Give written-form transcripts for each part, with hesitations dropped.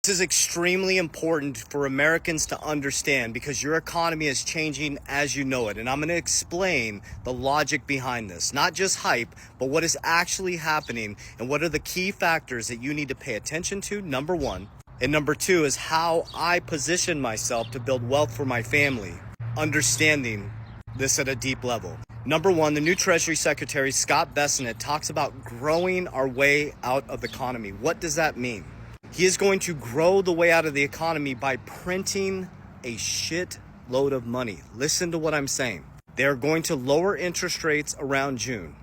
This is extremely important for Americans to understand because your economy is changing as you know it. And I'm going to explain the logic behind this, not just hype, but what is actually happening and what are the key factors that you need to pay attention to, number one. And number two is how I position myself to build wealth for my family, understanding this at a deep level. Number one, the new Treasury Secretary, Scott Bessent, talks about growing our way out of the economy. What does that mean? He is going to grow the way out of the economy by printing a shit load of money. Listen to what I'm saying. They're going to lower interest rates around June.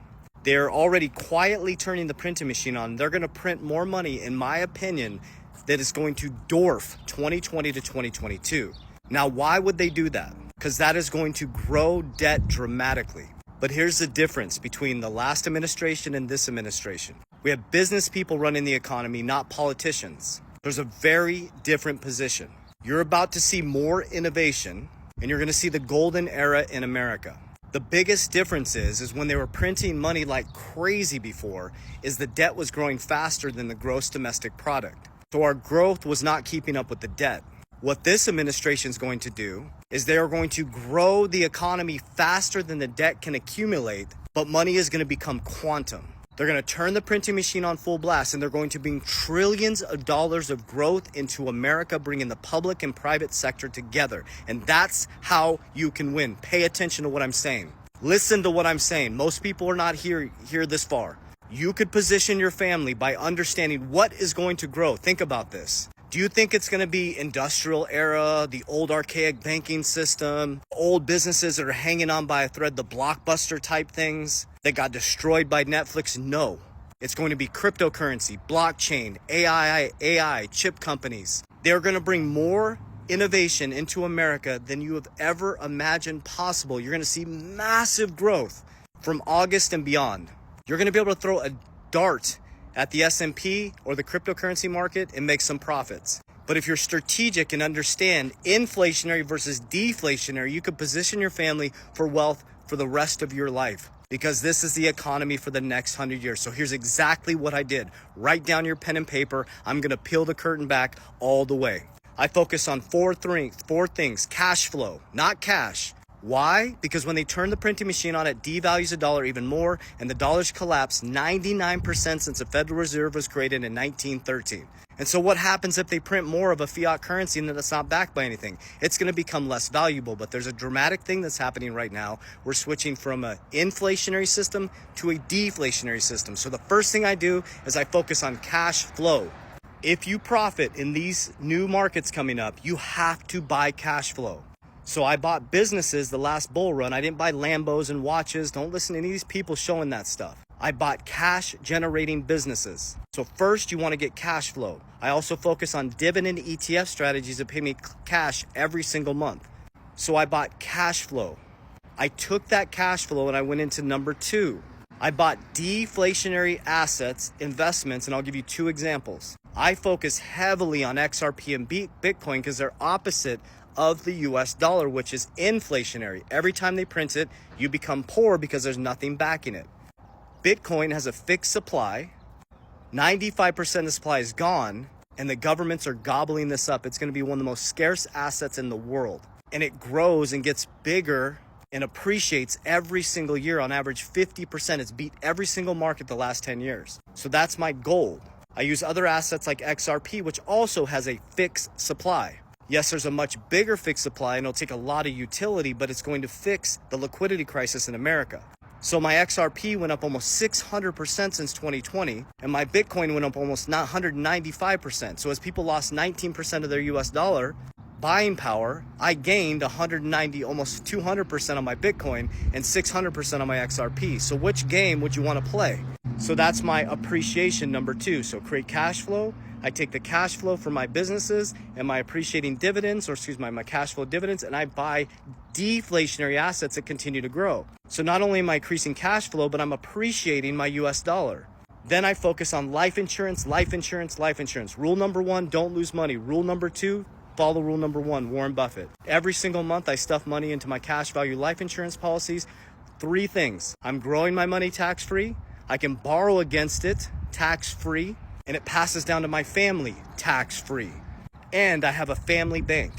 They're already quietly turning the printing machine on. They're going to print more money, in my opinion, that is going to dwarf 2020 to 2022. Now, why would they do that? Because that is going to grow debt dramatically. But here's the difference between the last administration and this administration. We have business people running the economy, not politicians. There's a very different position. You're about to see more innovation, and you're going to see the golden era in America. The biggest difference is when they were printing money like crazy before, is the debt was growing faster than the gross domestic product. So our growth was not keeping up with the debt. What this administration is going to do is they are going to grow the economy faster than the debt can accumulate, but money is going to become quantum. They're going to turn the printing machine on full blast, and they're going to bring trillions of dollars of growth into America, bringing the public and private sector together. And that's how you can win. Pay attention to what I'm saying. Listen to what I'm saying. Most people are not here this far. You could position your family by understanding what is going to grow. Think about this. Do you think it's going to be industrial era, the old archaic banking system, old businesses that are hanging on by a thread, the blockbuster type things that got destroyed by Netflix? No. It's going to be cryptocurrency, blockchain, AI, chip companies. They're going to bring more innovation into America than you have ever imagined possible. You're going to see massive growth from August and beyond. You're going to be able to throw a dart at the S&P or the cryptocurrency market and make some profits. But if you're strategic and understand inflationary versus deflationary, you could position your family for wealth for the rest of your life, because this is the economy for the next 100 years. So here's exactly what I did. Write down your pen and paper. I'm going to peel the curtain back all the way. I focus on four things. Cash flow, not cash. Why? Because when they turn the printing machine on, it devalues the dollar even more, and the dollar's collapsed 99% since the Federal Reserve was created in 1913. And so what happens if they print more of a fiat currency and that's not backed by anything? It's going to become less valuable, but there's a dramatic thing that's happening right now. We're switching from an inflationary system to a deflationary system. So the first thing I do is I focus on cash flow. If you profit in these new markets coming up, you have to buy cash flow. So I bought businesses the last bull run. I didn't buy Lambos and watches. Don't listen to any of these people showing that stuff. I bought cash generating businesses. So first you want to get cash flow. I also focus on dividend ETF strategies that pay me cash every single month. So I bought cash flow. I took that cash flow and I went into number two. I bought deflationary assets, investments, and I'll give you two examples. I focus heavily on XRP and Bitcoin because they're opposite of the US dollar, which is inflationary. Every time they print it, you become poor because there's nothing backing it. Bitcoin has a fixed supply. 95% of the supply is gone, and the governments are gobbling this up. It's going to be one of the most scarce assets in the world. And it grows and gets bigger and appreciates every single year. On average, 50%. It's beat every single market the last 10 years. So that's my goal. I use other assets like XRP, which also has a fixed supply. Yes, there's a much bigger fixed supply and it'll take a lot of utility, but it's going to fix the liquidity crisis in America. So my XRP went up almost 600% since 2020, and my Bitcoin went up almost 195%. So as people lost 19% of their US dollar buying power, I gained 190, almost 200% on my Bitcoin and 600% on my XRP. So which game would you want to play? So that's my appreciation number two. So create cash flow. I take the cash flow from my businesses and my appreciating dividends, my cash flow dividends, and I buy deflationary assets that continue to grow. So not only am I increasing cash flow, but I'm appreciating my US dollar. Then I focus on life insurance. Rule number one, don't lose money. Rule number two, follow rule number one, Warren Buffett. Every single month, I stuff money into my cash value life insurance policies. Three things. I'm growing my money tax-free. I can borrow against it tax-free. and it passes down to my family tax-free. And I have a family bank.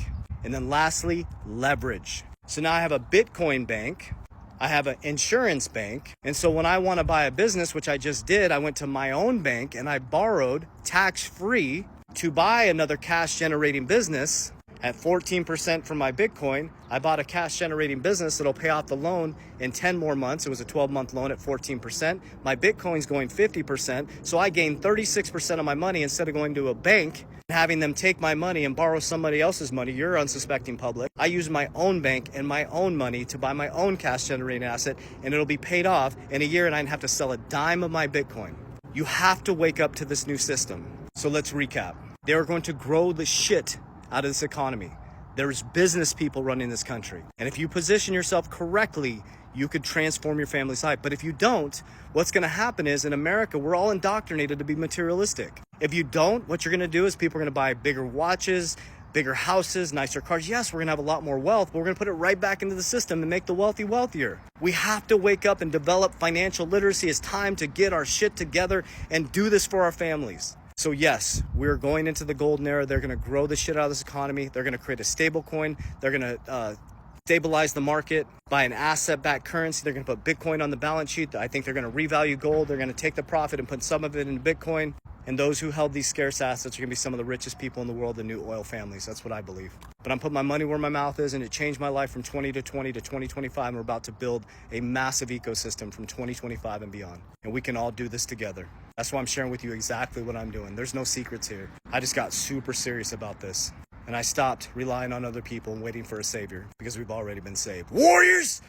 And then lastly, leverage. So now I have a Bitcoin bank, I have an insurance bank, and so when I want to buy a business, which I just did, I went to my own bank and I borrowed tax-free to buy another cash-generating business at 14% from my Bitcoin. I bought a cash-generating business that'll pay off the loan in 10 more months. It was a 12-month loan at 14%. My Bitcoin's going 50%, so I gained 36% of my money instead of going to a bank and having them take my money and borrow somebody else's money. You're unsuspecting public. I use my own bank and my own money to buy my own cash-generating asset, and it'll be paid off in a year, and I didn't have to sell a dime of my Bitcoin. You have to wake up to this new system. So let's recap. They are going to grow the shit out of this economy. There's business people running this country. And if you position yourself correctly, you could transform your family's life. But if you don't, what's gonna happen is in America, we're all indoctrinated to be materialistic. If you don't, what you're gonna do is people are gonna buy bigger watches, bigger houses, nicer cars. Yes, we're gonna have a lot more wealth, but we're gonna put it right back into the system and make the wealthy wealthier. We have to wake up and develop financial literacy. It's time to get our shit together and do this for our families. So yes, we're going into the golden era. They're going to grow the shit out of this economy. They're going to create a stable coin. They're going to stabilize the market, buy an asset-backed currency. They're going to put Bitcoin on the balance sheet. I think they're going to revalue gold. They're going to take the profit and put some of it into Bitcoin. And those who held these scarce assets are going to be some of the richest people in the world, the new oil families. That's what I believe. But I'm putting my money where my mouth is, and it changed my life from 2020 to 2025. And we're about to build a massive ecosystem from 2025 and beyond. And we can all do this together. That's why I'm sharing with you exactly what I'm doing. There's no secrets here. I just got super serious about this. And I stopped relying on other people and waiting for a savior because we've already been saved. Warriors!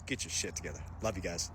Get your shit together. Love you guys.